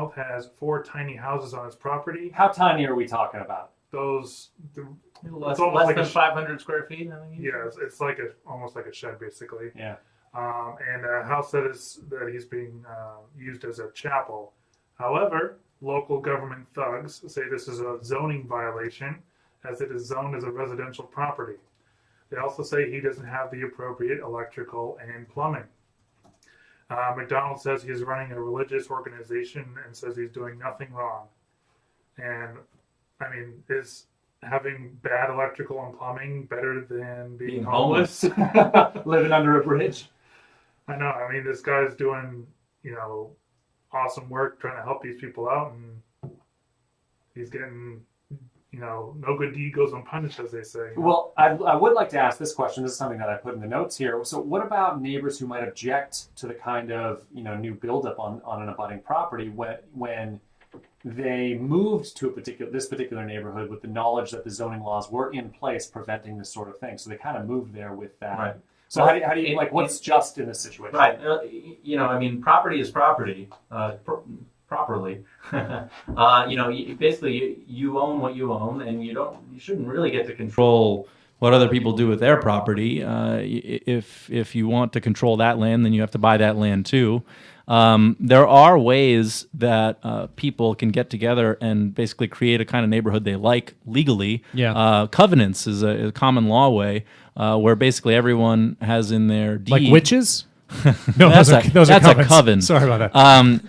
has 4 tiny houses on its property. How tiny are we talking about? Less less than 500 square feet. I think. Yeah, it's almost like a shed, basically. Yeah. And a house that he's being used as a chapel. However, local government thugs say this is a zoning violation, as it is zoned as a residential property. They also say he doesn't have the appropriate electrical and plumbing. McDonald says he's running a religious organization and says he's doing nothing wrong. And I mean, is having bad electrical and plumbing better than being homeless? Living under a bridge? I know. I mean, this guy's doing, awesome work trying to help these people out, and he's getting, no good deed goes unpunished, as they say. Well, I would like to ask this question. This is something that I put in the notes here. So what about neighbors who might object to the kind of, new buildup on an abutting property when they moved to this particular neighborhood with the knowledge that the zoning laws were in place preventing this sort of thing? So they kind of moved there with that. Right. So how do you what's just in this situation? Right. Property is property. Properly. Basically you own what you own, and you shouldn't really get to control what other people do with their property. If you want to control that land, then you have to buy that land too. There are ways that people can get together and basically create a kind of neighborhood they like legally. Yeah. Covenants is a common law way where basically everyone has in their deed. Like witches? No, that's those are a coven. Sorry about that.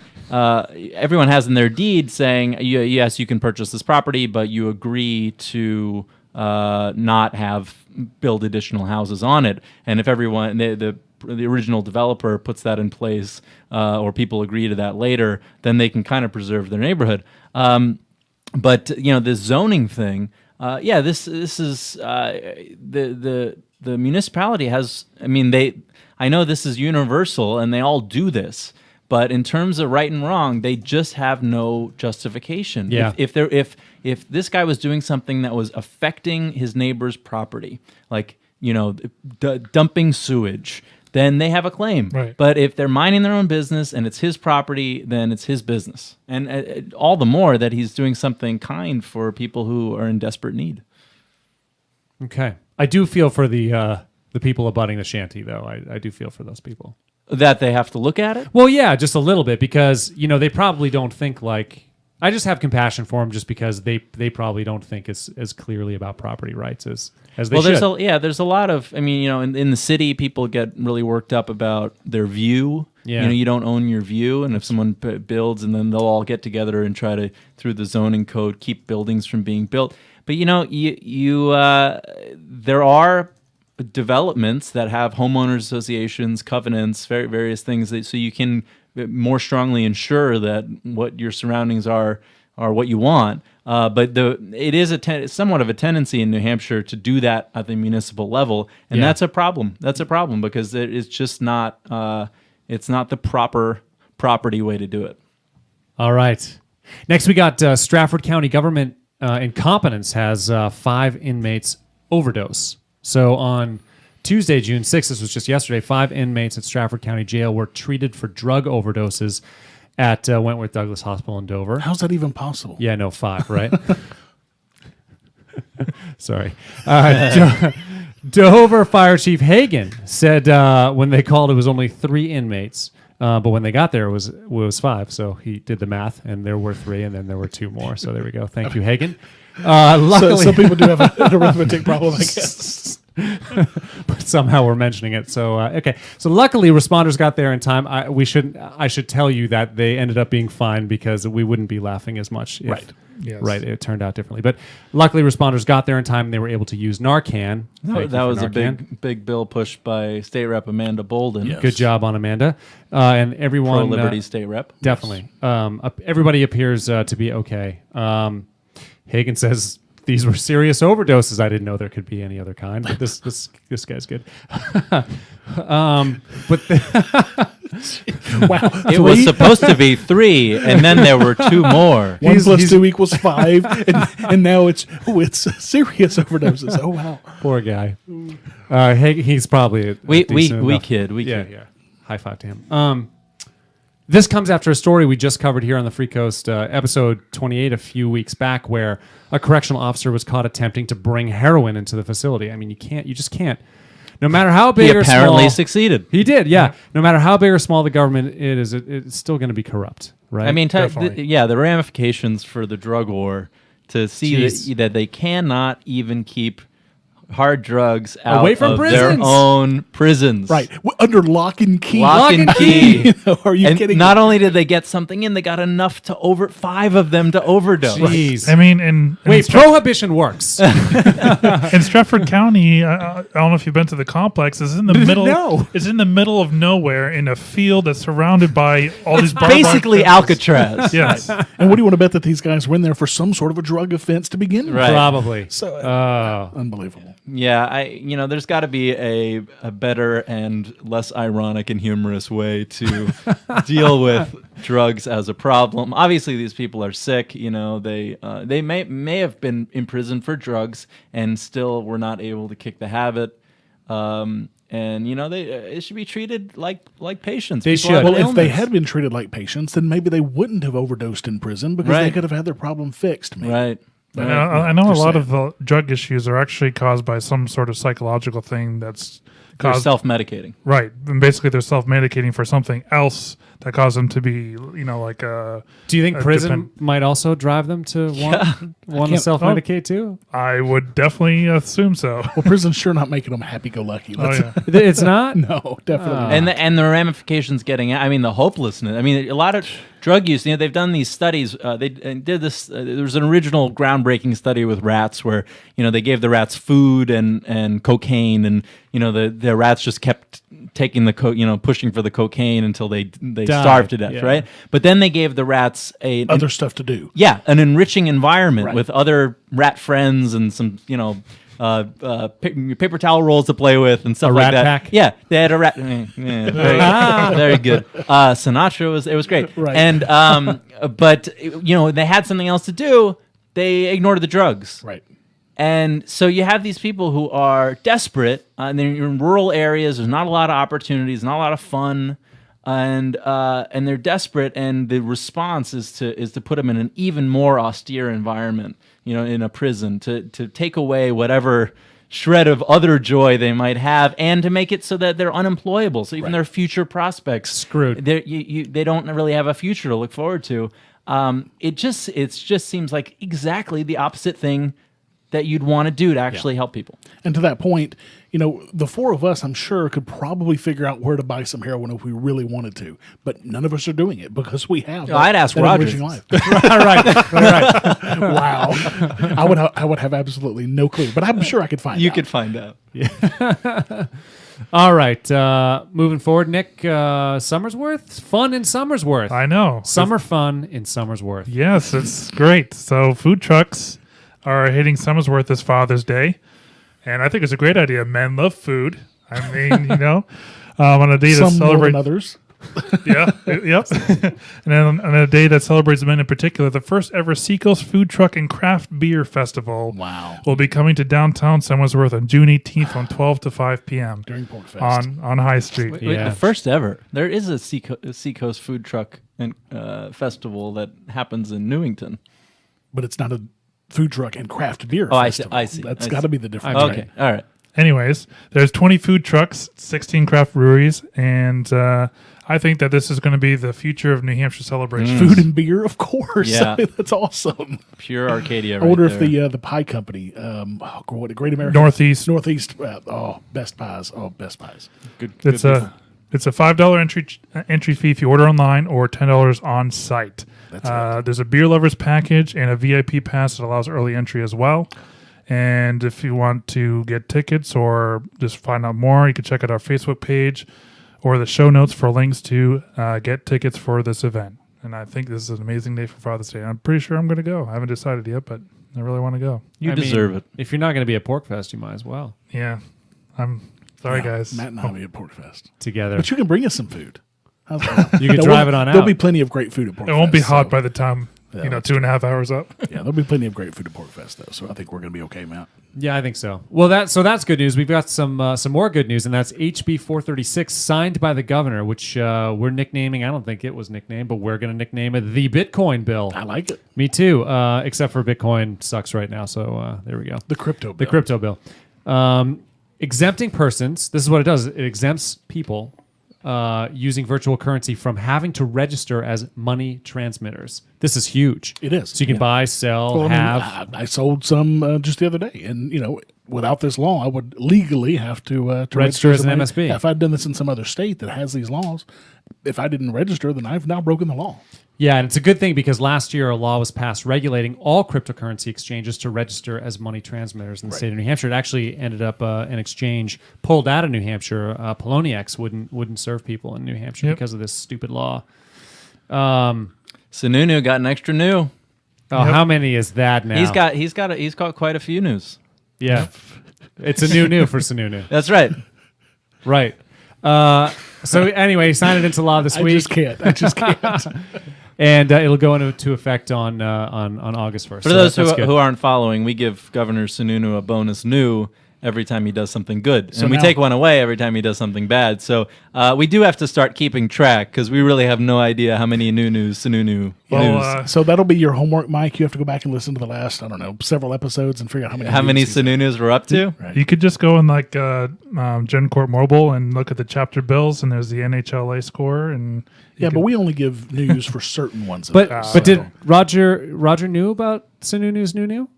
Everyone has in their deed saying, yes, you can purchase this property, but you agree to not build additional houses on it. And if everyone, the original developer puts that in place, or people agree to that later, then they can kind of preserve their neighborhood. But this zoning thing, this is the municipality has. I mean, I know this is universal, and they all do this. But in terms of right and wrong, they just have no justification. Yeah. If this guy was doing something that was affecting his neighbor's property, like dumping sewage, then they have a claim. Right. But if they're minding their own business and it's his property, then it's his business. And all the more that he's doing something kind for people who are in desperate need. Okay. I do feel for the people abutting the shanty, though. I do feel for those people. That they have to look at it? Well, yeah, just a little bit, because, they probably don't think like... I just have compassion for them just because they probably don't think as clearly about property rights as they should. There's a lot of... I mean, in the city, people get really worked up about their view. Yeah. You don't own your view, and if someone builds, and then they'll all get together and try to, through the zoning code, keep buildings from being built. But, there are developments that have homeowners associations, covenants, various things, so you can more strongly ensure that what your surroundings are what you want. But it is somewhat of a tendency in New Hampshire to do that at the municipal level, and that's a problem. That's a problem because it's just not it's not the proper property way to do it. All right. Next, we got Stratford County Government Incompetence has 5 inmates overdose. So on Tuesday, June 6th, this was just yesterday, 5 inmates at Stratford County Jail were treated for drug overdoses at Wentworth Douglas Hospital in Dover. How's that even possible? Yeah, no, 5, right? Sorry. Dover Fire Chief Hagan said when they called it was only 3 inmates, but when they got there it was 5. So he did the math, and there were 3, and then there were 2 more. So there we go. Thank you, Hagan. Luckily, so some people do have an arithmetic problem, I guess. But somehow we're mentioning it. So okay. So luckily, responders got there in time. I should tell you that they ended up being fine because we wouldn't be laughing as much. Right. Yes. Right. It turned out differently. But luckily, responders got there in time, and they were able to use Narcan. That was Narcan. a big bill pushed by State Rep Amanda Bolden. Yes. Good job on Amanda and everyone. Pro-Liberty State Rep. Definitely. Everybody appears to be okay. Hagan says these were serious overdoses. I didn't know there could be any other kind, but this guy's good. But wow, it was supposed to be 3, and then there were 2 more. 1 plus 2 equals 5, and now it's serious overdoses. Oh wow, poor guy. He's probably we kid. Yeah. High five to him. This comes after a story we just covered here on the Freecoast, episode 28 a few weeks back, where a correctional officer was caught attempting to bring heroin into the facility. I mean, you just can't. No matter how big He or apparently small, succeeded. he did, yeah. No matter how big or small the government is, it's still going to be corrupt, right? I mean, Definitely. the ramifications for the drug war to see Jeez. that they cannot even keep hard drugs out Away from of prisons. their own prisons. Right. Under lock and key. Lock and key. You know, are you And kidding not me? only did they get something in, they got enough to 5 of them to overdose. Jeez. I mean, in Wait, prohibition works. in Stratford County, I don't know if you've been to the complex. It's in the middle. No. It's in the middle of nowhere in a field that's surrounded by all these barbed wire Basically fences. Alcatraz. Yes. And what do you want to bet that these guys were in there for some sort of a drug offense to begin with? Right. Probably. So Oh. unbelievable. Yeah, there's got to be a better and less ironic and humorous way to deal with drugs as a problem. Obviously, these people are sick. You know, they may have been imprisoned for drugs and still were not able to kick the habit. And it should be treated like patients. They People should. have Well, an if they illness. had been treated like patients, then maybe they wouldn't have overdosed in prison because they Right. could have had their problem fixed. Maybe. Right. And I know a Just lot saying. of the drug issues are actually caused by some sort of psychological thing that's They're caused. self-medicating. Right. And basically, they're self-medicating for something else that caused them to be, like a. Do you think prison depend- might also drive them to want to can't- self-medicate too? I would definitely assume so. Well, prison's sure not making them happy-go-lucky. Oh, Let's- yeah. It's not? No, definitely. not. And the ramifications getting out. I mean, the hopelessness. I mean, a lot of drug use. They've done these studies. They did this. There was an original groundbreaking study with rats where they gave the rats food and cocaine, and the rats just kept taking the pushing for the cocaine until they starved to death, yeah. right? But then they gave the rats Other stuff to do. an enriching environment Right. with other rat friends and some paper towel rolls to play with and stuff A like rat that. pack? Yeah, they had a rat. Very good. Sinatra was great. Right. And but they had something else to do. They ignored the drugs. Right. And so you have these people who are desperate, and they're in rural areas. There's not a lot of opportunities, not a lot of fun, and they're desperate. And the response is to put them in an even more austere environment, in a prison, to take away whatever shred of other joy they might have, and to make it so that they're unemployable. So even their future prospects Screwed. They don't really have a future to look forward to. It just seems like exactly the opposite thing that you'd want to do to actually help people. And to that point, the four of us, I'm sure, could probably figure out where to buy some heroin if we really wanted to. But none of us are doing it because we have. I'd ask that Roger. enriching life. right. Wow. I would have absolutely no clue, but I'm sure I could find out. You could find out. All right. Moving forward, Nick, Summersworth? Fun in Summersworth. I know. Summer fun in Summersworth. Yes, it's great. So food trucks are hitting Summersworth this Father's Day, and I think it's a great idea. Men love food. I mean, on a day to Some more celebrate than others. Yeah, yep. And then on a day that celebrates men in particular, the first ever Seacoast Food Truck and Craft Beer Festival will be coming to downtown Summersworth on June 18th from 12 to 5 p.m. During Portfest. on High Street. Wait, Yeah. the first ever. There is a Seacoast food truck and festival that happens in Newington. But it's not a food truck and craft beer Oh, festival. I see. That's I got to see. be the difference. Okay, right? all right. Anyways, there's 20 food trucks, 16 craft breweries, and I think that this is going to be the future of New Hampshire celebration. Food and beer, of course. Yeah. I mean, that's awesome. Pure Arcadia. I wonder if there. the pie company, what Great American Northeast. Best Pies. Oh, Best Pies. good It's a $5 entry fee if you order online, or $10 on site. That's There's a beer lovers package and a VIP pass that allows early entry as well. And if you want to get tickets or just find out more, you can check out our Facebook page or the show notes for links to get tickets for this event. And I think this is an amazing day for Father's Day. I'm pretty sure I'm going to go. I haven't decided yet, but I really want to go. You deserve it. If you're not going to be at Porkfest, you might as well. Yeah. I'm sorry, Yeah, guys. Matt and I will be at Porkfest. Together. But you can bring us some food. How's that? You can There drive will- it on There'll out. be plenty of great food at Porkfest. It won't be hot so- by the time You know, 2.5 hours up. Yeah, there'll be plenty of great food at PortFest, though, so I think we're going to be okay, Matt. Yeah, I think so. Well, that's good news. We've got some more good news, and that's HB 436 signed by the governor, which we're nicknaming. I don't think it was nicknamed, but we're going to nickname it the Bitcoin bill. I like it. Me too. Except for Bitcoin sucks right now, so there we go. The crypto bill. The crypto bill. Exempting persons. This is what it does. It exempts people using virtual currency from having to register as money transmitters. This is huge. It is. So you can buy, sell, Well, have. I sold some just the other day, and without this law, I would legally have to Register as an money. MSB. Yeah, if I'd done this in some other state that has these laws, if I didn't register, then I've now broken the law. Yeah, and it's a good thing because last year a law was passed regulating all cryptocurrency exchanges to register as money transmitters in the state of New Hampshire. It actually ended up an exchange pulled out of New Hampshire. Poloniex wouldn't serve people in New Hampshire because of this stupid law. Sununu got an extra new. Oh, how many is that now? He's got quite a few news. Yeah, it's a new for Sununu. That's right. Right. So anyway, he signed it into law this week. I just can't. And it'll go into effect on August 1st. For those who aren't following, we give Governor Sununu a bonus new every time he does something good. So and we now- take one away every time he does something bad. So we do have to start keeping track because we really have no idea how many new news Sununu news. So that'll be your homework, Mike. You have to go back and listen to the last, several episodes and figure out how many news he's Sununus we're up to. Right. You could just go in like GenCorp Mobile and look at the chapter bills, and there's the NHLA score. And but we only give news for certain ones. But did Roger knew about Sununu's new?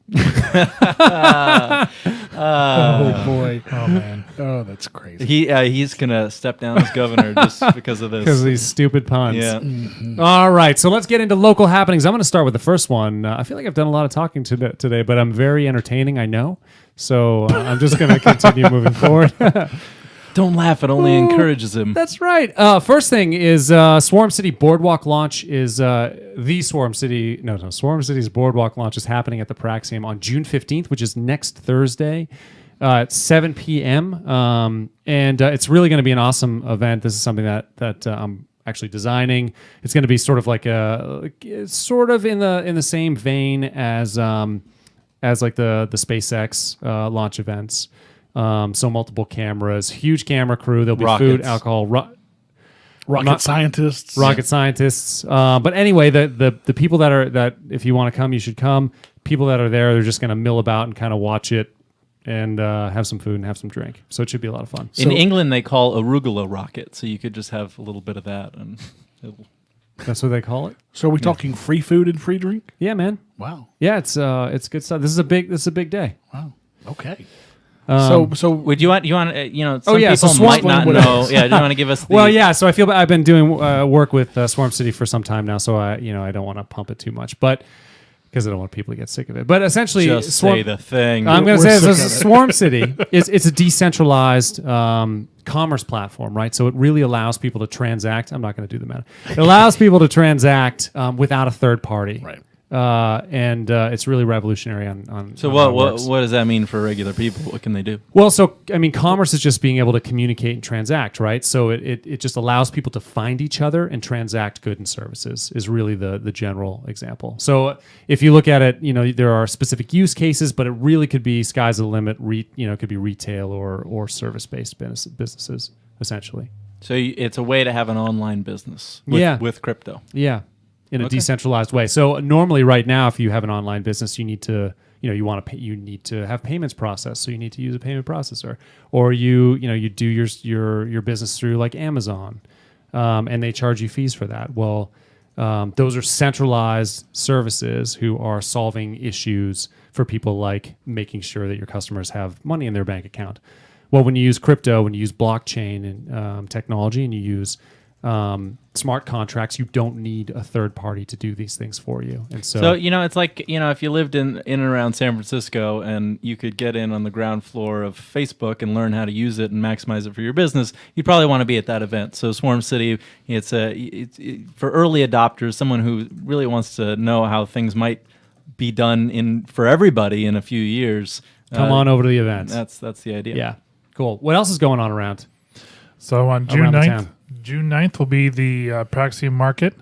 Oh boy! Oh man! Oh, that's crazy. He's gonna step down as governor just because of this. Because of these stupid puns. Yeah. All right, so let's get into local happenings. I'm going to start with the first one. I feel like I've done a lot of talking today, but I'm very entertaining, I know. So I'm just going to continue moving forward. Don't laugh; it only encourages him. That's right. First thing is Swarm City Boardwalk launch is the Swarm City. No, Swarm City's Boardwalk launch is happening at the Praxium on June 15th, which is next Thursday at 7 p.m. And it's really going to be an awesome event. This is something that I'm actually designing. It's going to be sort of like sort of in the same vein as like the SpaceX launch events. So multiple cameras, huge camera crew. There'll be food, alcohol, rocket scientists. But anyway, the people that if you want to come, you should come. People that are there, they're just going to mill about and kind of watch it and have some food and have some drink. So it should be a lot of fun. In England, they call arugula rocket, so you could just have a little bit of that, and that's what they call it. So are we talking free food and free drink? Yeah, man. Wow. Yeah, it's good stuff. This is a big day. Wow. Okay. So would you want some yeah, so people might Swarm- not know. Yeah, do you want to give us the Well, yeah. So I feel I've been doing work with Swarm City for some time now, so I don't want to pump it too much, but because I don't want people to get sick of it. But essentially, just say the thing? I'm going to say sick this: of it. Swarm City it's a decentralized commerce platform, right? So it really allows people to transact. I'm not going to do the math. It allows people to transact without a third party, Right. And it's really revolutionary on. So on how it what works. does that mean for regular people? What can they do? Well, so I mean, commerce is just being able to communicate and transact, right? So it just allows people to find each other and transact goods and services is really the general example. So if you look at it, there are specific use cases, but it really could be sky's the limit. It could be retail or service based businesses essentially. So it's a way to have an online business with crypto. Yeah. In a decentralized way. So normally right now, if you have an online business, you need to, you need to have payments processed. So you need to use a payment processor, or you do your business through like Amazon, and they charge you fees for that. Well, those are centralized services who are solving issues for people, like making sure that your customers have money in their bank account. Well, when you use crypto, when you use blockchain and technology, and you use smart contracts, you don't need a third party to do these things for you. And so it's like, if you lived in and around San Francisco and you could get in on the ground floor of Facebook and learn how to use it and maximize it for your business, you'd probably want to be at that event. So Swarm City, it's for early adopters, someone who really wants to know how things might be done for everybody in a few years. come on over to the event. That's the idea. Yeah, cool. What else is going on around? So on June Around the 9th, town. June 9th will be the Praxium Market.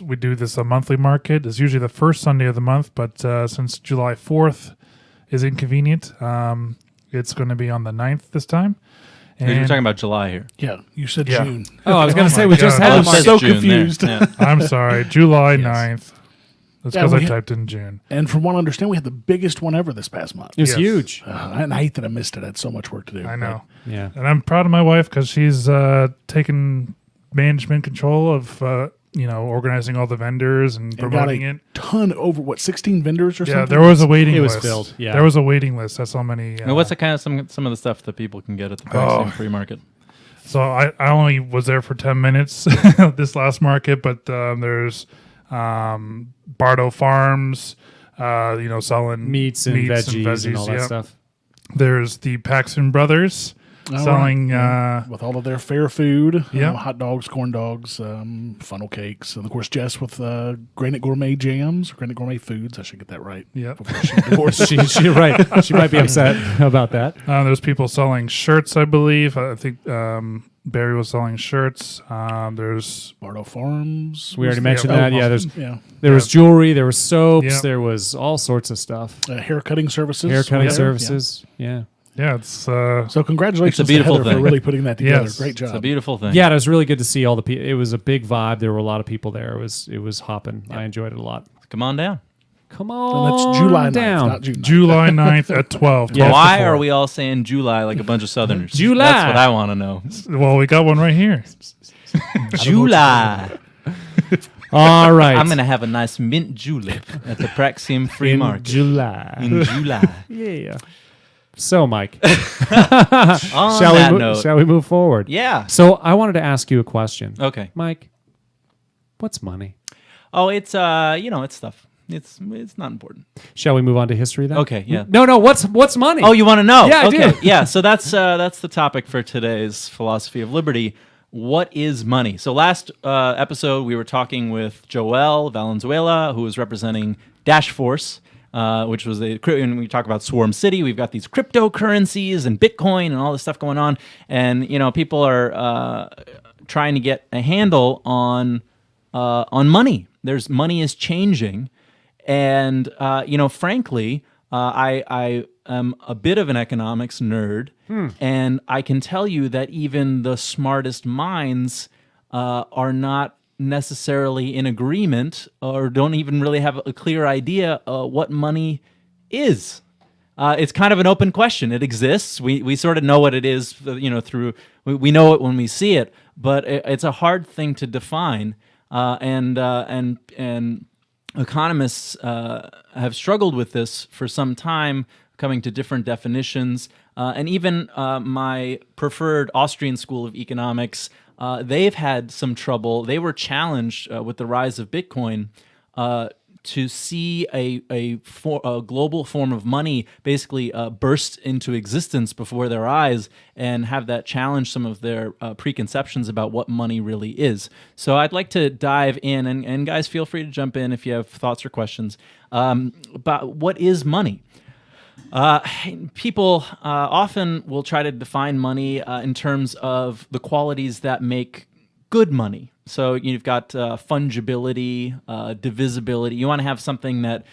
We do this a monthly market. It's usually the first Sunday of the month, but since July 4th is inconvenient, it's going to be on the 9th this time. You're talking about July here. Yeah, you said Yeah. June. Oh, I was going to say my we just God. had I'm the market. so June confused. there. Yeah. I'm sorry, July Yes. 9th. That's Yeah, because we I ha- typed in June. And from what I understand, we had the biggest one ever this past month. It was Yes. huge. And I hate that I missed it. I had so much work to do. I know. Yeah. And I'm proud of my wife because she's taken management control of, organizing all the vendors and And got promoting a it. ton over, 16 vendors or Yeah, something? there was a waiting It was list. filled, yeah. There was a waiting list. That's how many. And what's the kind of some of the stuff that people can get at the Maxim Free Market? So I only was there for 10 minutes this last market, but there's Bardo Farms, selling Meats and veggies and all that yep. stuff. There's the Paxton Brothers All selling. right. With all of their fair food, Yeah. hot dogs, corn dogs, funnel cakes, and of course Jess with Granite Gourmet Jams, Granite Gourmet Foods. I should get that right. Yep. Before she divorced. She right. She might be upset about that. There's people selling shirts, I believe. I think Barry was selling shirts. There's Bardo Farms. We already was mentioned there. that. Yeah, there's Yeah. there was jewelry, there was soaps, Yeah. there was all sorts of stuff. Hair cutting services. Hair cutting Yeah. services. Yeah. it's So congratulations It's a beautiful to Heather thing. for really putting that together. Yes. Great job. It's a beautiful thing. Yeah, it was really good to see all the people. It was a big vibe. There were a lot of people there. It was hopping. I enjoyed it a lot. Come on down. Come And on, that's July 9th, down. not June 9th. July 9th at 12. Yeah. 12 to Why 4. are we all saying July like a bunch of Southerners? July. That's what I want to know. Well, we got one right here. July. All right. I'm gonna have a nice mint julep at the Praxim Free in Market July. in July. Yeah. So, Mike, On shall that we note, shall we move forward? yeah. So, I wanted to ask you a question. Okay. Mike, what's money? Oh, it's it's stuff. It's not important. Shall we move on to history then? Okay, yeah. No. What's money? Oh, you want to know? Yeah, I okay. do. Yeah, so that's the topic for today's philosophy of liberty. What is money? So last episode we were talking with Joel Valenzuela, who was representing Dash Force, which was when we talk about Swarm City, we've got these cryptocurrencies and Bitcoin and all this stuff going on, and people are trying to get a handle on money. Money is changing. And, frankly, I am a bit of an economics nerd, and I can tell you that even the smartest minds are not necessarily in agreement or don't even really have a clear idea what money is. It's kind of an open question. It exists. We sort of know what it is, through we know it when we see it, but it's a hard thing to define, and economists have struggled with this for some time, coming to different definitions. And even my preferred Austrian school of economics, they've had some trouble. They were challenged with the rise of Bitcoin to see a global form of money basically burst into existence before their eyes and have that challenge some of their preconceptions about what money really is. So I'd like to dive in, and guys, feel free to jump in if you have thoughts or questions about what is money. People often will try to define money in terms of the qualities that make good money. So you've got fungibility, divisibility. You want to have something that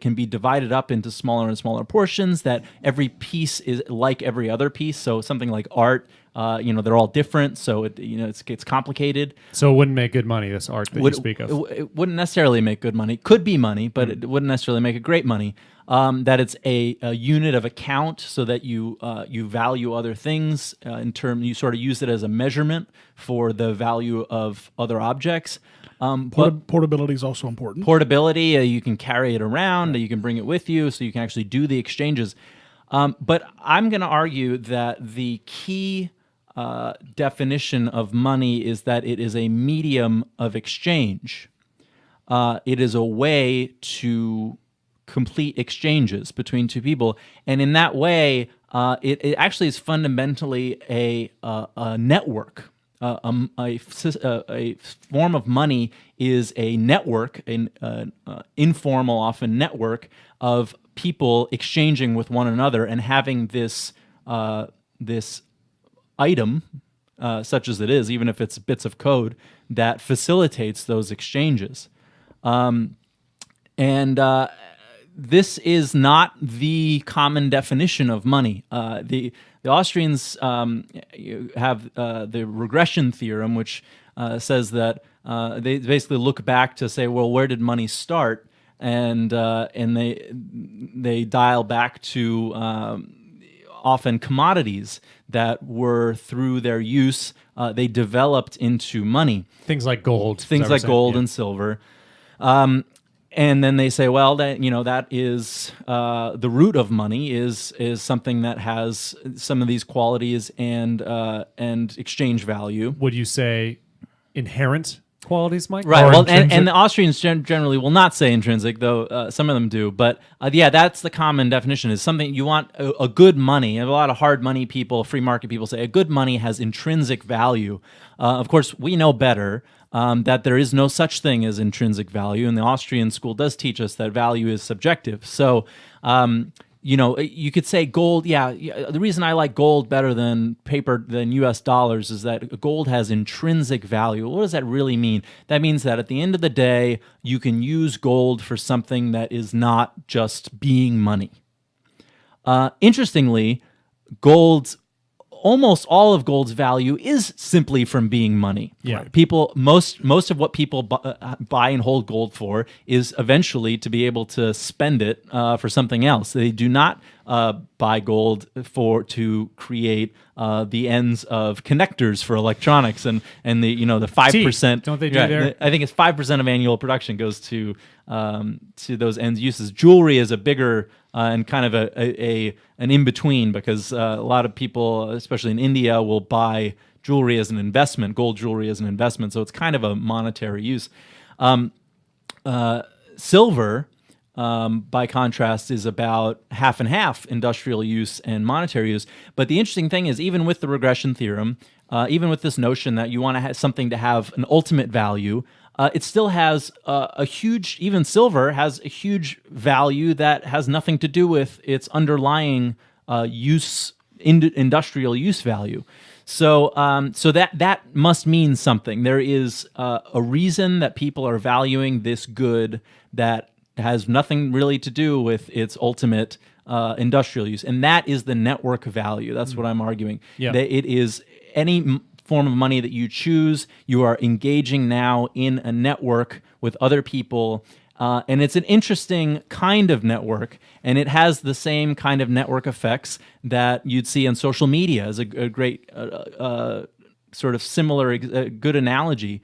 can be divided up into smaller and smaller portions, that every piece is like every other piece. So something like art, they're all different. So it's complicated. So it wouldn't make good money, this art that you speak of. It wouldn't necessarily make good money. Could be money, but it wouldn't necessarily make it great money. That it's a unit of account, so that you value other things you sort of use it as a measurement for the value of other objects. Portability is also important. Portability, you can carry it around, you can bring it with you, so you can actually do the exchanges. But I'm going to argue that the key definition of money is that it is a medium of exchange. It is a way to complete exchanges between two people, and in that way, it actually is fundamentally a network. A form of money is a network, an informal, often network of people exchanging with one another and having this item such as it is, even if it's bits of code, that facilitates those exchanges. This is not the common definition of money. The Austrians have the regression theorem, which says that they basically look back to say, well, where did money start? And they dial back to often commodities that were, through their use, they developed into money. Things like gold. Things like gold and silver. And then they say, well, that is the root of money is something that has some of these qualities and exchange value. Would you say inherent qualities, Mike? Right. Or Well, intrinsic? and the Austrians generally will not say intrinsic, though some of them do. But that's the common definition: is something you want a good money. And a lot of hard money people, free market people, say a good money has intrinsic value. Of course, we know better. That there is no such thing as intrinsic value, and the Austrian school does teach us that value is subjective. So, you could say gold. The reason I like gold better than U.S. dollars is that gold has intrinsic value. What does that really mean? That means that at the end of the day, you can use gold for something that is not just being money. Interestingly, almost all of gold's value is simply from being money. Yeah. People, most of what people buy and hold gold for is eventually to be able to spend it for something else. They do not buy gold to create the ends of connectors for electronics and the 5%. Don't they do there? I think it's 5% of annual production goes to those ends uses. Jewelry is a bigger and kind of an in between, because a lot of people, especially in India, will buy jewelry as an investment, gold jewelry as an investment. So it's kind of a monetary use. Silver, by contrast, is about half and half industrial use and monetary use. But the interesting thing is, even with the regression theorem, even with this notion that you want to have something to have an ultimate value, it still has even silver has a huge value that has nothing to do with its underlying industrial use value. So that must mean something. There is a reason that people are valuing this good that has nothing really to do with its ultimate industrial use, and that is the network value. That's what I'm arguing. Yeah. That it is any form of money that you choose, you are engaging now in a network with other people, and it's an interesting kind of network, and it has the same kind of network effects that you'd see on social media as a great sort of similar, good analogy.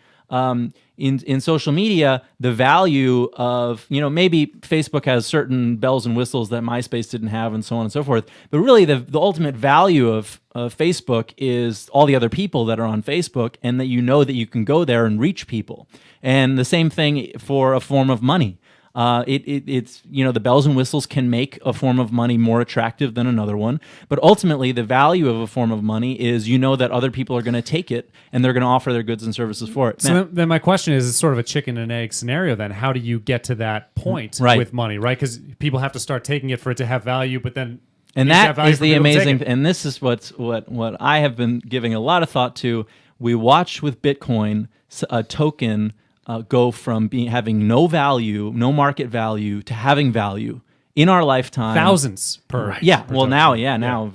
In social media, the value of, maybe Facebook has certain bells and whistles that MySpace didn't have, and so on and so forth. But really, the ultimate value of Facebook is all the other people that are on Facebook, and that that you can go there and reach people. And the same thing for a form of money. It's the bells and whistles can make a form of money more attractive than another one, but ultimately the value of a form of money is that other people are going to take it and they're going to offer their goods and services for it. So then my question is, it's sort of a chicken and egg scenario then. How do you get to that point with money, right? Because people have to start taking it for it to have value, but then... And that is the amazing, and this is what I have been giving a lot of thought to. We watch with Bitcoin a token go from having no value, no market value, to having value in our lifetime. Thousands per. Yeah. Per well, token. now,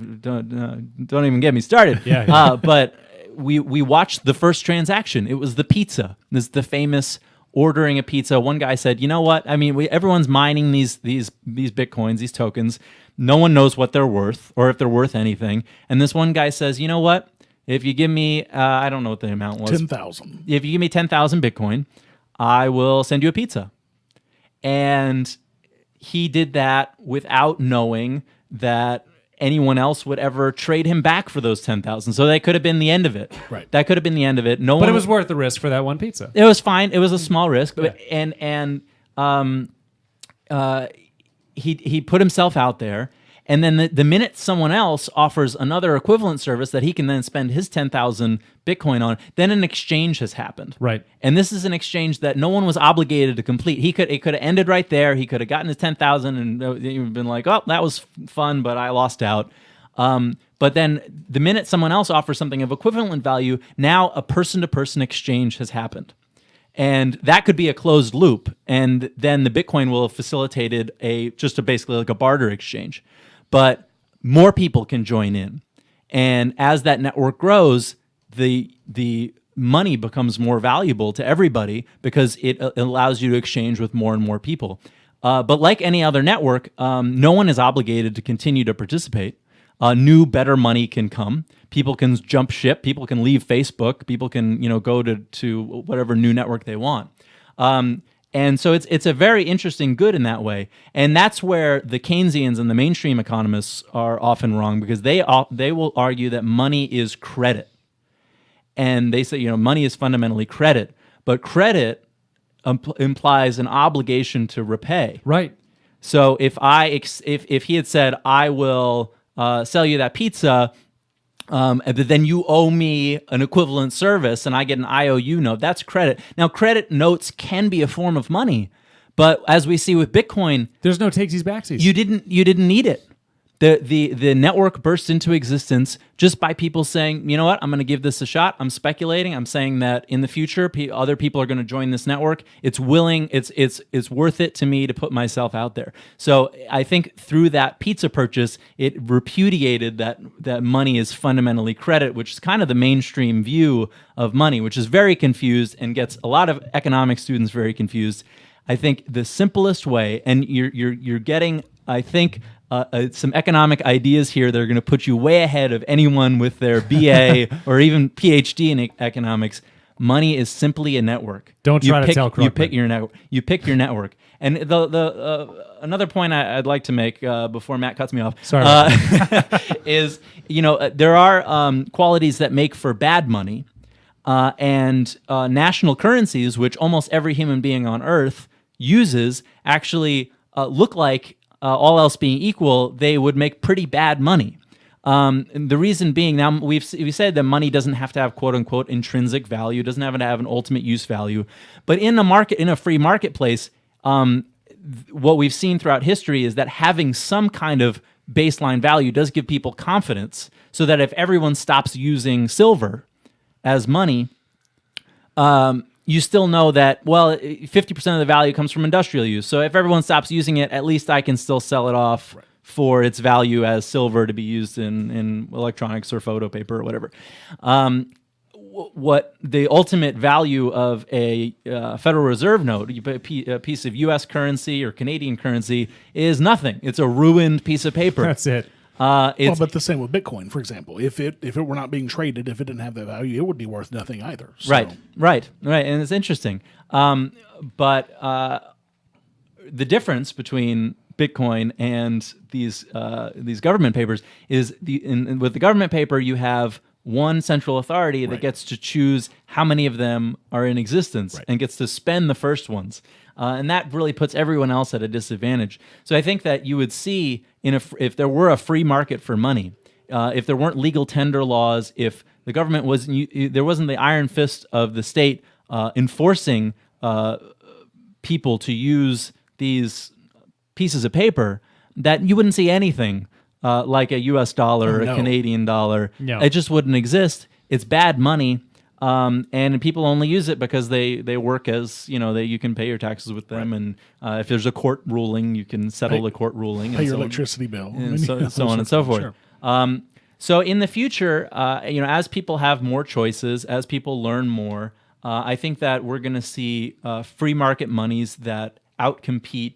don't even get me started. Yeah. But we watched the first transaction. It was the pizza. This is the famous ordering a pizza. One guy said, "You know what? I mean, everyone's mining these Bitcoins, these tokens. No one knows what they're worth or if they're worth anything." And this one guy says, "You know what? If you give me, I don't know what the amount was. 10,000. If you give me 10,000 Bitcoin, I will send you a pizza." And he did that without knowing that anyone else would ever trade him back for those 10,000. So that could have been the end of it. Right. That could have been the end of it. But it was worth the risk for that one pizza. It was fine. It was a small risk, but he put himself out there. And then the minute someone else offers another equivalent service that he can then spend his 10,000 Bitcoin on, then an exchange has happened. Right. And this is an exchange that no one was obligated to complete. It could have ended right there. He could have gotten his 10,000 and been like, "Oh, that was fun, but I lost out." But then the minute someone else offers something of equivalent value, now a person-to-person exchange has happened. And that could be a closed loop. And then the Bitcoin will have facilitated basically like a barter exchange. But more people can join in. And as that network grows, the money becomes more valuable to everybody because it allows you to exchange with more and more people. But like any other network, no one is obligated to continue to participate. New, better money can come. People can jump ship. People can leave Facebook. People can, go to whatever new network they want. And so it's a very interesting good in that way. And that's where the Keynesians and the mainstream economists are often wrong, because they will argue that money is credit. And they say, money is fundamentally credit. But credit implies an obligation to repay. Right. So if he had said, I will sell you that pizza, but then you owe me an equivalent service and I get an IOU note, that's credit. Now, credit notes can be a form of money, but as we see with Bitcoin, there's no takesies backsies. You didn't need it. The network burst into existence just by people saying, you know what, I'm going to give this a shot. I'm speculating. I'm saying that in the future, other people are going to join this network. It's worth it to me to put myself out there. So I think through that pizza purchase, it repudiated that money is fundamentally credit, which is kind of the mainstream view of money, which is very confused and gets a lot of economic students very confused. I think the simplest way, and you're getting, I think, some economic ideas here that are going to put you way ahead of anyone with their BA or even PhD in economics. Money is simply a network. Don't try to tell Krugman. You pick your network. You pick your network. And another point I'd like to make before Matt cuts me off. Sorry. Is there are qualities that make for bad money, and national currencies, which almost every human being on Earth uses, actually look like. All else being equal, they would make pretty bad money. And the reason being, now we said that money doesn't have to have quote unquote intrinsic value, doesn't have to have an ultimate use value. But in a free marketplace, what we've seen throughout history is that having some kind of baseline value does give people confidence, so that if everyone stops using silver as money, you still know that, 50% of the value comes from industrial use. So if everyone stops using it, at least I can still sell it off for its value as silver to be used in electronics or photo paper or whatever. What the ultimate value of a Federal Reserve note, a piece of U.S. currency or Canadian currency, is nothing. It's a ruined piece of paper. That's it. But the same with Bitcoin, for example. If it were not being traded, if it didn't have that value, it would be worth nothing either. So. Right, and it's interesting. But the difference between Bitcoin and these government papers is with the government paper, you have one central authority that gets to choose how many of them are in existence and gets to spend the first ones. And that really puts everyone else at a disadvantage. So I think that you would see if there were a free market for money, if there weren't legal tender laws, if the government there wasn't the iron fist of the state enforcing people to use these pieces of paper, that you wouldn't see anything like a U.S. dollar or a Canadian dollar. No. It just wouldn't exist. It's bad money. And people only use it because they work as, you can pay your taxes with them. And if there's a court ruling, you can settle the court ruling. Pay your electricity bill. And so on and so forth. Sure. So in the future, as people have more choices, as people learn more, I think that we're going to see free market monies that outcompete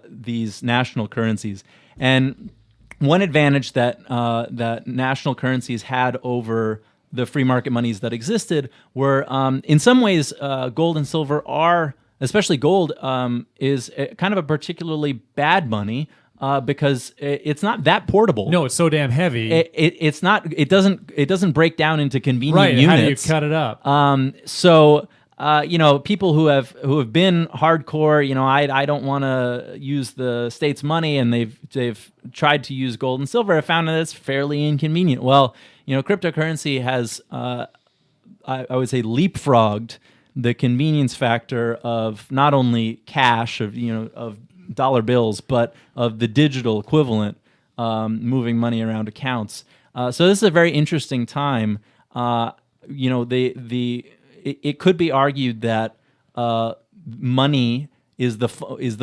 these national currencies. And one advantage that national currencies had over the free market monies that existed were, in some ways, gold and silver are, especially gold, is kind of a particularly bad money because it's not that portable. No, it's so damn heavy. It's not. It doesn't break down into convenient units. How do you cut it up? People who have been hardcore, I don't want to use the state's money, and they've tried to use gold and silver, have found that it's fairly inconvenient. Well, cryptocurrency has, I would say, leapfrogged the convenience factor of not only cash of dollar bills, but of the digital equivalent moving money around accounts. So this is a very interesting time. It could be argued that money is the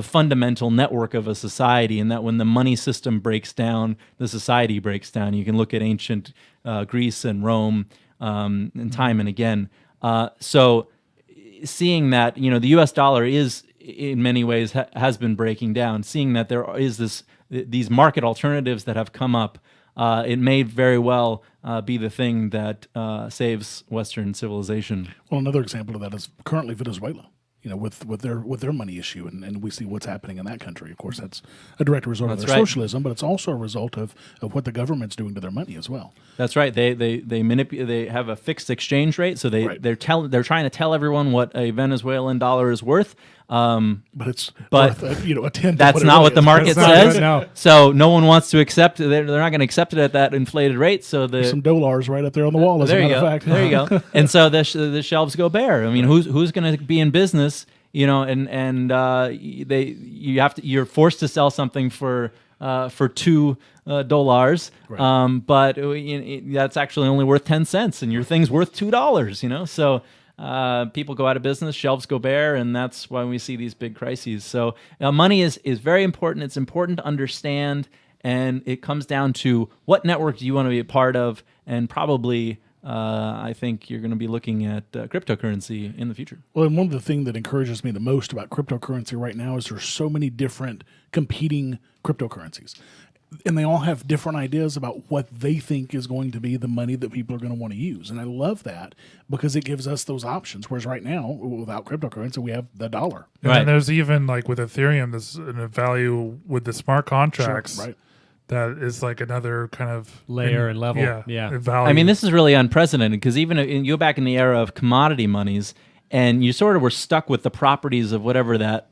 fundamental network of a society, and that when the money system breaks down, the society breaks down. You can look at ancient Greece and Rome and time and again. So seeing that the U.S. dollar is in many ways has been breaking down, seeing that there is these market alternatives that have come up, it may very well be the thing that saves Western civilization. Well, another example of that is currently Venezuela. With their money issue, and we see what's happening in that country. Of course, that's a direct result of their socialism, but it's also a result of what the government's doing to their money as well. That's right. They manipulate. They have a fixed exchange rate, so they're trying to tell everyone what a Venezuelan dollar is worth. But it's worth a tenth. That's not what the market says. No. So no one wants to accept it. They're not going to accept it at that inflated rate. So there's some dollars right up there on the wall. As a matter of fact, there you go. And so the shelves go bare. I mean, who's going to be in business? You're forced to sell something for $2, but that's actually only worth 10 cents, and your thing's worth $2. So. People go out of business, shelves go bare, and that's why we see these big crises. So money is very important. It's important to understand, and it comes down to what network do you want to be a part of, and probably I think you're going to be looking at cryptocurrency in the future. Well, and one of the things that encourages me the most about cryptocurrency right now is there's so many different competing cryptocurrencies. And they all have different ideas about what they think is going to be the money that people are going to want to use. And I love that because it gives us those options. Whereas right now, without cryptocurrency, we have the dollar. And there's even like with Ethereum, there's a value with the smart contracts. Sure, right. That is like another kind of layer and level. Yeah. Value. I mean, this is really unprecedented because even you go back in the era of commodity monies, and you sort of were stuck with the properties of whatever that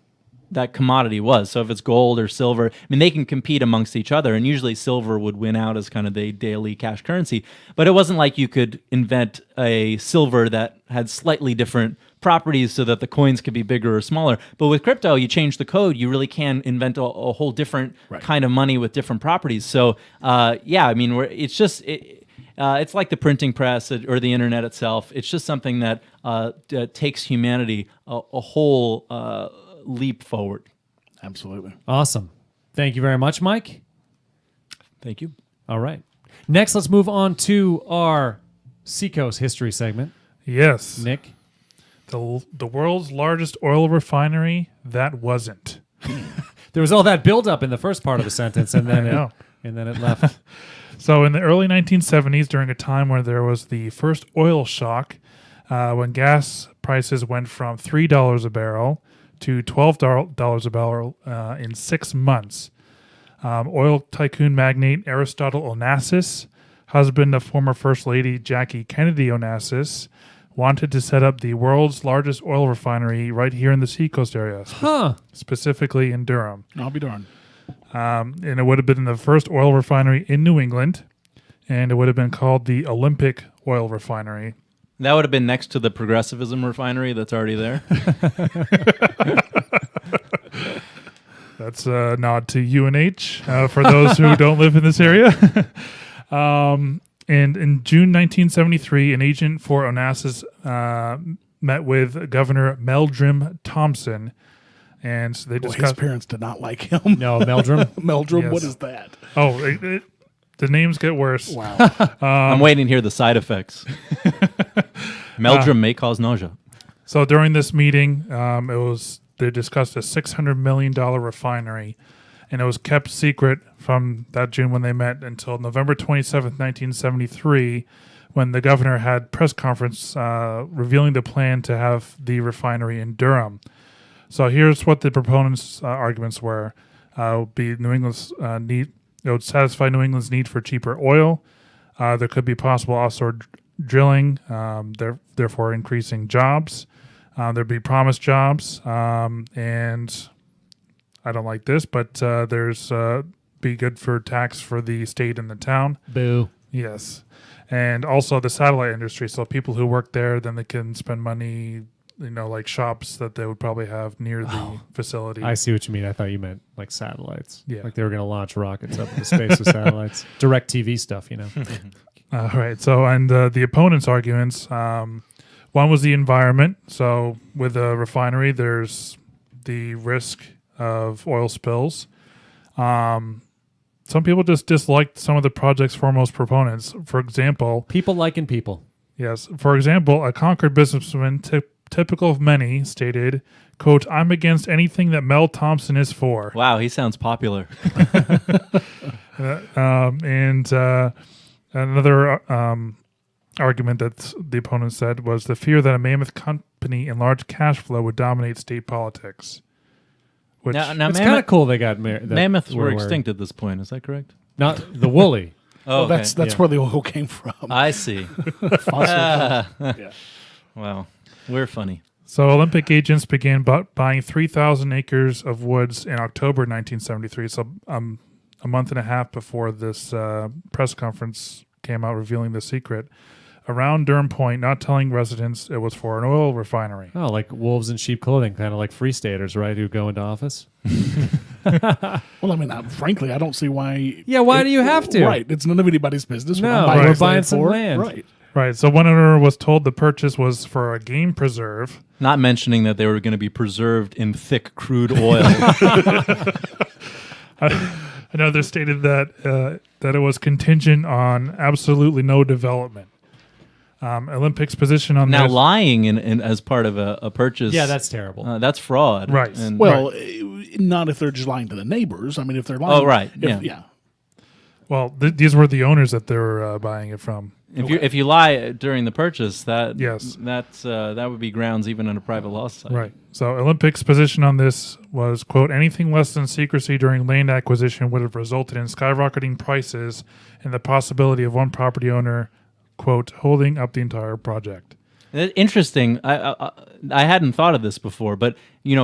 commodity was. So if it's gold or silver, I mean, they can compete amongst each other, and usually silver would win out as kind of the daily cash currency. But it wasn't like you could invent a silver that had slightly different properties so that the coins could be bigger or smaller. But with crypto, you change the code, you really can invent a whole different kind of money with different properties. So I mean, it's like the printing press or the internet itself. It's just something that takes humanity a whole leap forward. Absolutely. Awesome. Thank you very much, Mike. Thank you. All right. Next, let's move on to our Seacoast history segment. Yes. Nick? The world's largest oil refinery that wasn't. There was all that buildup in the first part of the sentence, and then it left. So in the early 1970s, during a time where there was the first oil shock, when gas prices went from $3 a barrel to $12 a barrel in 6 months. Oil tycoon magnate Aristotle Onassis, husband of former First Lady Jackie Kennedy Onassis, wanted to set up the world's largest oil refinery right here in the Seacoast area, specifically in Durham. I'll be darned. And it would have been the first oil refinery in New England, and it would have been called the Olympic Oil Refinery. That would have been next to the progressivism refinery that's already there. That's a nod to UNH for those who don't live in this area. And in June 1973, an agent for Onassis met with Governor Meldrum Thompson, and they discussed. His parents did not like him. No, Meldrum. Meldrum, Yes. What is that? Oh, the names get worse. Wow. I'm waiting to hear the side effects. Meldrum may cause nausea. So during this meeting, they discussed a $600 million refinery, and it was kept secret from that June when they met until November 27th, 1973, when the governor had press conference revealing the plan to have the refinery in Durham. So here's what the proponents' arguments were: would be New England's need. It would satisfy New England's need for cheaper oil. There could be possible offshore drilling, therefore increasing jobs. There'd be promised jobs, and I don't like this, but there's be good for tax for the state and the town. Boo. Yes, and also the satellite industry. So people who work there, then they can spend money like shops that they would probably have near the facility. I see what you mean. I thought you meant like satellites. Yeah. Like they were going to launch rockets up into space with satellites. Direct TV stuff, Right. So, and the opponents' arguments, one was the environment. So, with a refinery, there's the risk of oil spills. Some people just disliked some of the project's foremost proponents. For example, People liking people. yes. For example, a Concord businessman, typical of many, stated, "quote I'm against anything that Mel Thompson is for." Wow, he sounds popular. And another argument that the opponent said was the fear that a mammoth company and large cash flow would dominate state politics. Which Now It's kind of cool they got married. mammoths were extinct at this point. Is that correct? Not the woolly. Oh, okay. That's where the oil came from. I see. Fossil Wow, we're funny. So Olympic agents began buying 3,000 acres of woods in October 1973. So a month and a half before this press conference came out revealing the secret, around Durham Point, not telling residents it was for an oil refinery. Oh, like wolves in sheep clothing, kind of like free staters, right, who go into office? Well, I mean, frankly, I don't see why. Yeah, why do you have to? Right. It's none of anybody's business. No, what I'm buying we're this buying land some for. land. Right. Right. So one owner was told the purchase was for a game preserve. Not mentioning that they were going to be preserved in thick crude oil. Another stated that it was contingent on absolutely no development. Olympic's position on Now this, lying in as part of a purchase. Yeah, that's terrible. that's fraud. Right. And, Well, not if they're just lying to the neighbors. I mean, if they're lying. Oh, right. Yeah. well, these were the owners that they were buying it from. if you lie during the purchase, that Yes. that would be grounds even in a private law society. Right. So Olympic's position on this was, quote, anything less than secrecy during land acquisition would have resulted in skyrocketing prices and the possibility of one property owner, quote, holding up the entire project. Interesting. I hadn't thought of this before, but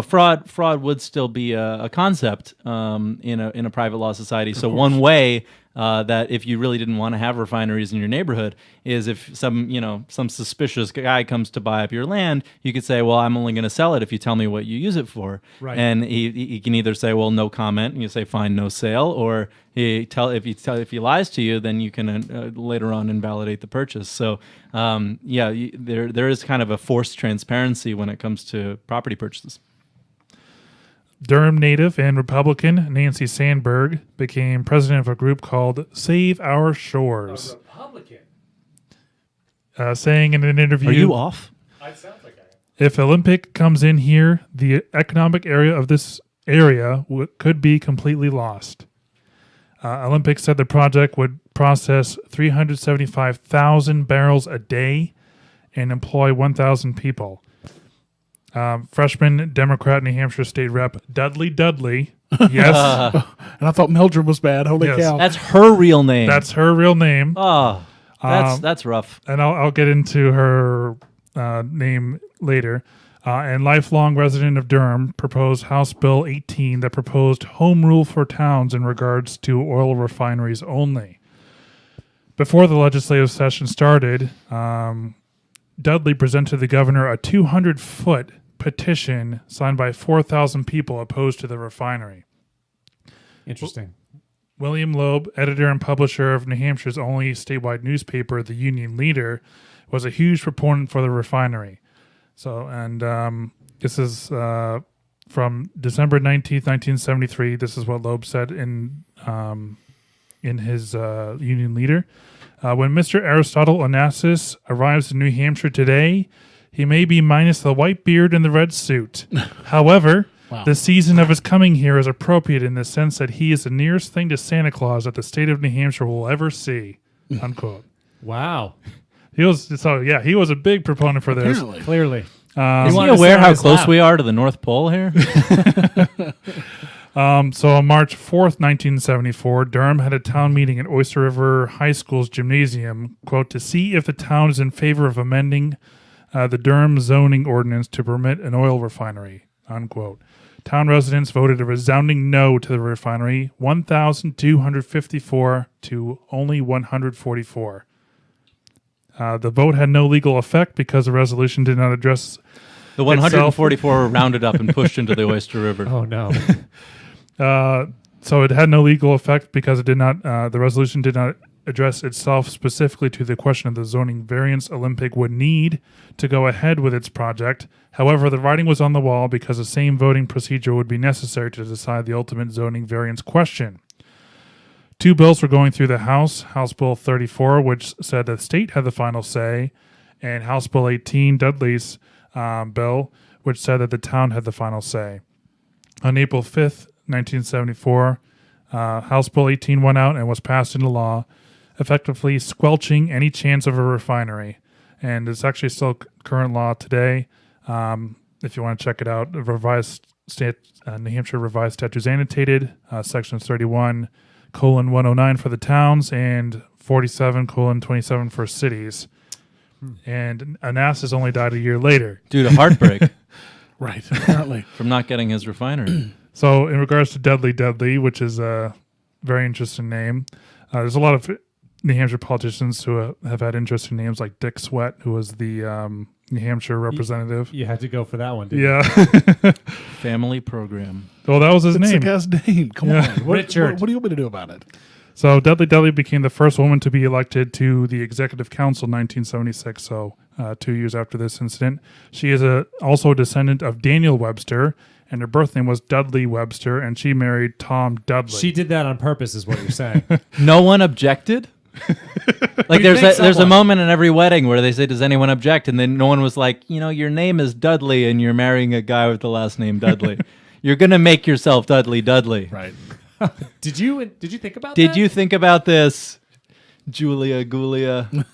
fraud would still be a concept in a private law society. So one way that if you really didn't want to have refineries in your neighborhood is if some suspicious guy comes to buy up your land, you could say, well, I'm only going to sell it if you tell me what you use it for. Right. And he can either say, well, no comment, and you say, fine, no sale, or if he lies to you, then you can later on invalidate the purchase. So there is kind of a forced transparency when it comes to property purchases. Durham native and Republican Nancy Sandberg became president of a group called Save Our Shores. Republican. Saying in an interview, Are you off? It sounds like I am. if Olympic comes in here, the economic area of this area could be completely lost. Olympic said the project would process 375,000 barrels a day and employ 1,000 people. Freshman Democrat New Hampshire State Rep Dudley, yes, And I thought Mildred was bad. Holy Yes. cow. That's her real name. that's her real name. oh, that's rough. And I'll get into her name later. And lifelong resident of Durham proposed House Bill 18 that proposed home rule for towns in regards to oil refineries only. Before the legislative session started, Dudley presented the governor a 200-foot petition signed by 4,000 people opposed to the refinery. Interesting. William Loeb, editor and publisher of New Hampshire's only statewide newspaper, The Union Leader, was a huge proponent for the refinery. So, and this is from December 19th, 1973. This is what Loeb said in his Union Leader. When Mr. Aristotle Onassis arrives in New Hampshire today, he may be minus the white beard and the red suit. However, the season of his coming here is appropriate in the sense that he is the nearest thing to Santa Claus that the state of New Hampshire will ever see. Unquote. Wow. He was a big proponent for this. Apparently. Clearly. Is he aware how close we are to the North Pole here? So on March 4th, 1974, Durham had a town meeting at Oyster River High School's gymnasium, quote, to see if the town is in favor of amending the Durham zoning ordinance to permit an oil refinery, unquote. Town residents voted a resounding no to the refinery, 1,254 to only 144. The vote had no legal effect because the resolution did not address The 144 were rounded up and pushed into the Oyster River. Oh no. So it had no legal effect because it did not. The resolution did not address itself specifically to the question of the zoning variance Olympic would need to go ahead with its project. However, the writing was on the wall because the same voting procedure would be necessary to decide the ultimate zoning variance question. Two bills were going through the House: House Bill 34, which said the state had the final say, and House Bill 18, Dudley's bill, which said that the town had the final say. On April 5th, 1974, House Bill 18 went out and was passed into law, effectively squelching any chance of a refinery. And it's actually still current law today. If you want to check it out, the revised New Hampshire Revised Statutes Annotated, sections 31:109 for the towns and 47:27 for cities. And Onassis only died a year later. Due to heartbreak Right, apparently. from not getting his refinery. So in regards to Dudley, which is a very interesting name, there's a lot of New Hampshire politicians who have had interesting names, like Dick Sweat, who was the New Hampshire representative. You had to go for that one, didn't Yeah. Family program. Well, that was his It's a name. guy's name. Come Yeah. on. Richard. What do you want me to do about it? So Dudley became the first woman to be elected to the Executive Council in 1976, so 2 years after this incident. She is also a descendant of Daniel Webster, and her birth name was Dudley Webster, and she married Tom Dudley. She did that on purpose, is what you're saying. No one objected? Like there's a moment in every wedding where they say, does anyone object? And then no one was like, your name is Dudley and you're marrying a guy with the last name Dudley. You're going to make yourself Dudley. Right. Did you think about that? Did you think about this, Julia Gulia?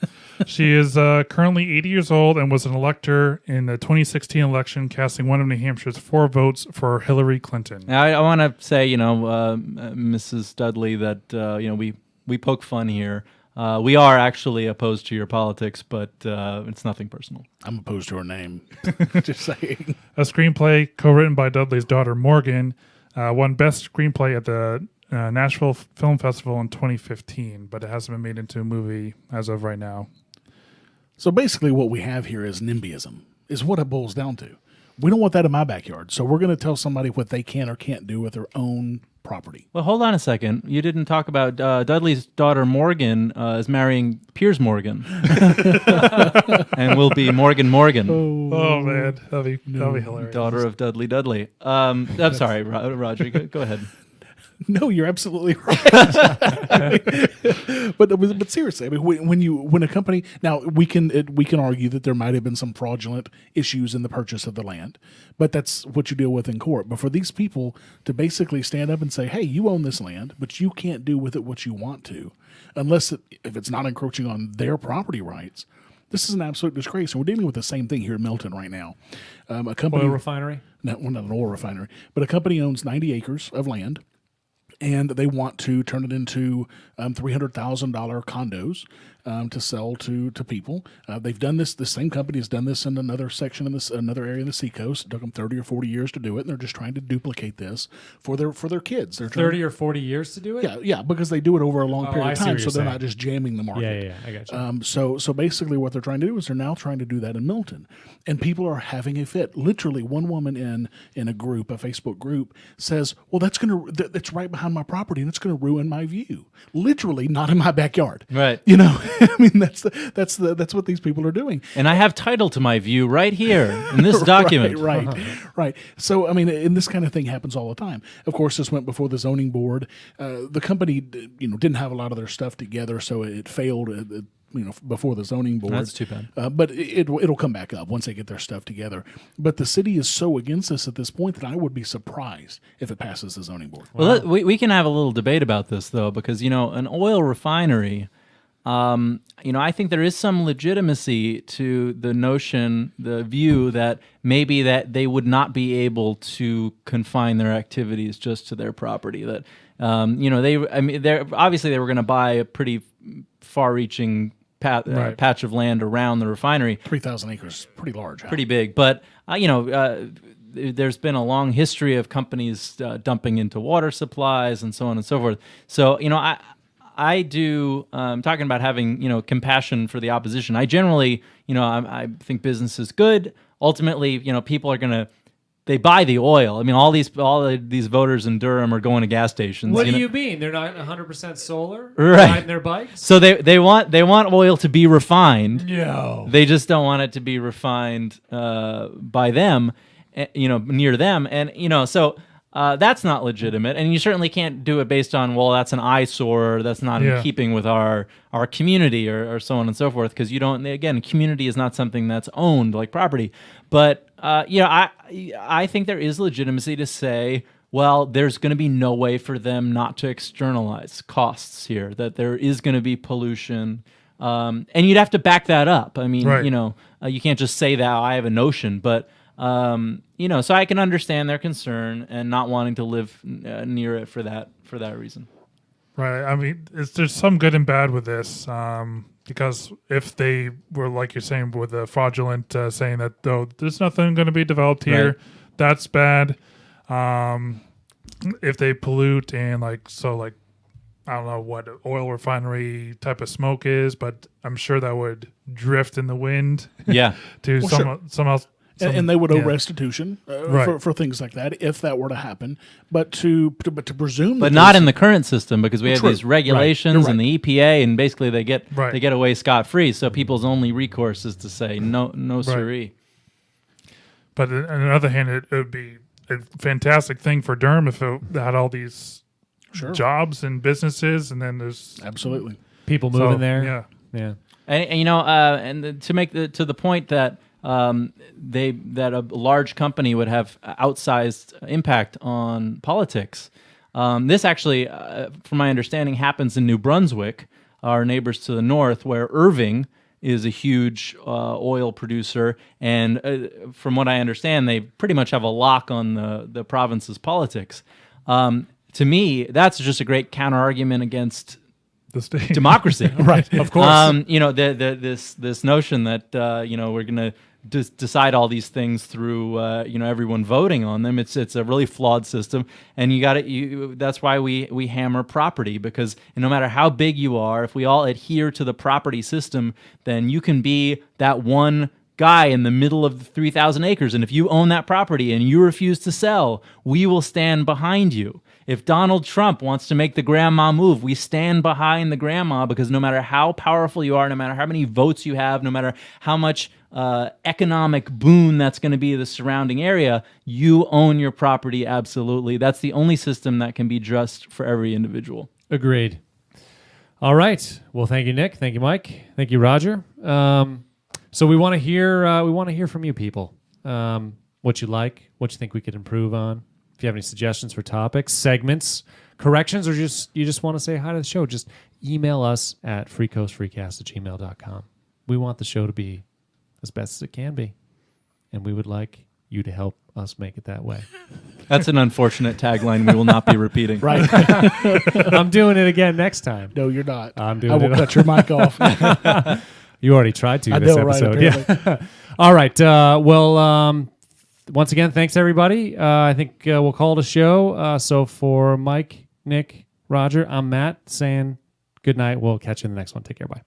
She is currently 80 years old and was an elector in the 2016 election, casting one of New Hampshire's 4 votes for Hillary Clinton. Now, I want to say, Mrs. Dudley, that we poke fun here. We are actually opposed to your politics, but it's nothing personal. I'm opposed to her name. Just saying. A screenplay co-written by Dudley's daughter Morgan won Best Screenplay at the Nashville Film Festival in 2015, but it hasn't been made into a movie as of right now. So basically what we have here is NIMBYism, is what it boils down to. We don't want that in my backyard, so we're going to tell somebody what they can or can't do with their own property. Well, hold on a second. You didn't talk about Dudley's daughter Morgan is marrying Piers Morgan, and will be Morgan. Oh man, that'll be hilarious. Daughter of Dudley. I'm sorry, Roger. Go ahead. No, you're absolutely right. but seriously, I mean, when a company, now we can argue that there might have been some fraudulent issues in the purchase of the land, but that's what you deal with in court. But for these people to basically stand up and say, "Hey, you own this land, but you can't do with it what you want to, unless if it's not encroaching on their property rights." This is an absolute disgrace, and we're dealing with the same thing here in Milton right now. A company, Oil refinery? No, well, not an oil refinery, but a company owns 90 acres of land. And they want to turn it into $300,000 condos to sell to people. They've done this. The same company has done this in another section in another area in the seacoast. It took them 30 or 40 years to do it, and they're just trying to duplicate this for their kids. They're 30 or 40 years to do it? Yeah, because they do it over a long period I of see time, what so you're they're saying. not just jamming the market. Yeah, I got you. So basically what they're trying to do is they're now trying to do that in Milton. And people are having a fit. Literally, one woman in a group, a Facebook group, says, well, that's right behind my property and it's going to ruin my view. Literally not in my backyard. Right. I mean, that's what these people are doing. And I have title to my view right here in this document. Right. So, I mean, and this kind of thing happens all the time. Of course, this went before the zoning board. The company, didn't have a lot of their stuff together, so it failed. Before the zoning board. That's too bad. But it'll come back up once they get their stuff together. But the city is so against this at this point that I would be surprised if it passes the zoning board. Well, we can have a little debate about this, though, because, an oil refinery, I think there is some legitimacy to the notion, the view that maybe that they would not be able to confine their activities just to their property. That, obviously they were going to buy a pretty far-reaching patch of land around the refinery. 3,000 acres, pretty large. Pretty big. But, there's been a long history of companies dumping into water supplies and so on and so forth. So, I do talking about having compassion for the opposition. I generally I think business is good. Ultimately, people are gonna. They buy the oil. I mean, all these voters in Durham are going to gas stations. What do you mean? They're not 100% solar? Right. Riding their bikes? So they want oil to be refined. No. They just don't want it to be refined by them, near them, and so that's not legitimate. And you certainly can't do it based on that's an eyesore, that's not in keeping with our community or so on and so forth. Because community is not something that's owned like property. But I think there is legitimacy to say, well, there's going to be no way for them not to externalize costs here, that there is going to be pollution. And you'd have to back that up. I mean, Right. You can't just say that I have a notion, but, so I can understand their concern and not wanting to live near it for that reason. Right. I mean, there's some good and bad with this, because if they were, like you're saying, with the fraudulent saying that, there's nothing going to be developed here, Right. that's bad. If they pollute and I don't know what oil refinery type of smoke is, but I'm sure that would drift in the wind Yeah. to Well, some else. And they would owe restitution Right. for things like that if that were to happen. But to presume, But not in the current system, because we have True. these regulations Right. You're and the EPA, and basically they get Right. away scot-free. So people's only recourse is to say no siree. But on the other hand, it would be a fantastic thing for Durham if it had all these jobs and businesses, and then there's absolutely People moving there? Yeah. Yeah. And to make to the point that that a large company would have outsized impact on politics. This actually, from my understanding, happens in New Brunswick, our neighbors to the north, where Irving is a huge oil producer, and from what I understand, they pretty much have a lock on the province's politics. To me, that's just a great counter argument against The state. democracy. Right, of course. This notion that we're going to decide all these things through everyone voting on them. It's a really flawed system, and that's why we hammer property, because no matter how big you are, if we all adhere to the property system, then you can be that one guy in the middle of the 3,000 acres, and if you own that property and you refuse to sell, we will stand behind you. If Donald Trump wants to make the grandma move, we stand behind the grandma, because no matter how powerful you are, no matter how many votes you have, no matter how much economic boon that's going to be the surrounding area, you own your property absolutely. That's the only system that can be just for every individual. Agreed. All right. Well, thank you, Nick. Thank you, Mike. Thank you, Roger. So we want to hear from you people. What you like, what you think we could improve on. If you have any suggestions for topics, segments, corrections, or you just want to say hi to the show, just email us at freecast@gmail.com. We want the show to be as best as it can be, and we would like you to help us make it that way. That's an unfortunate tagline we will not be repeating. right. I'm doing it again next time. No, you're not. I'm doing I will it. cut your mic off. You already tried to I this know, right, episode. apparently. Yeah. All right. Once again, thanks everybody. I think we'll call it a show. So for Mike, Nick, Roger, I'm Matt saying good night. We'll catch you in the next one. Take care. Bye.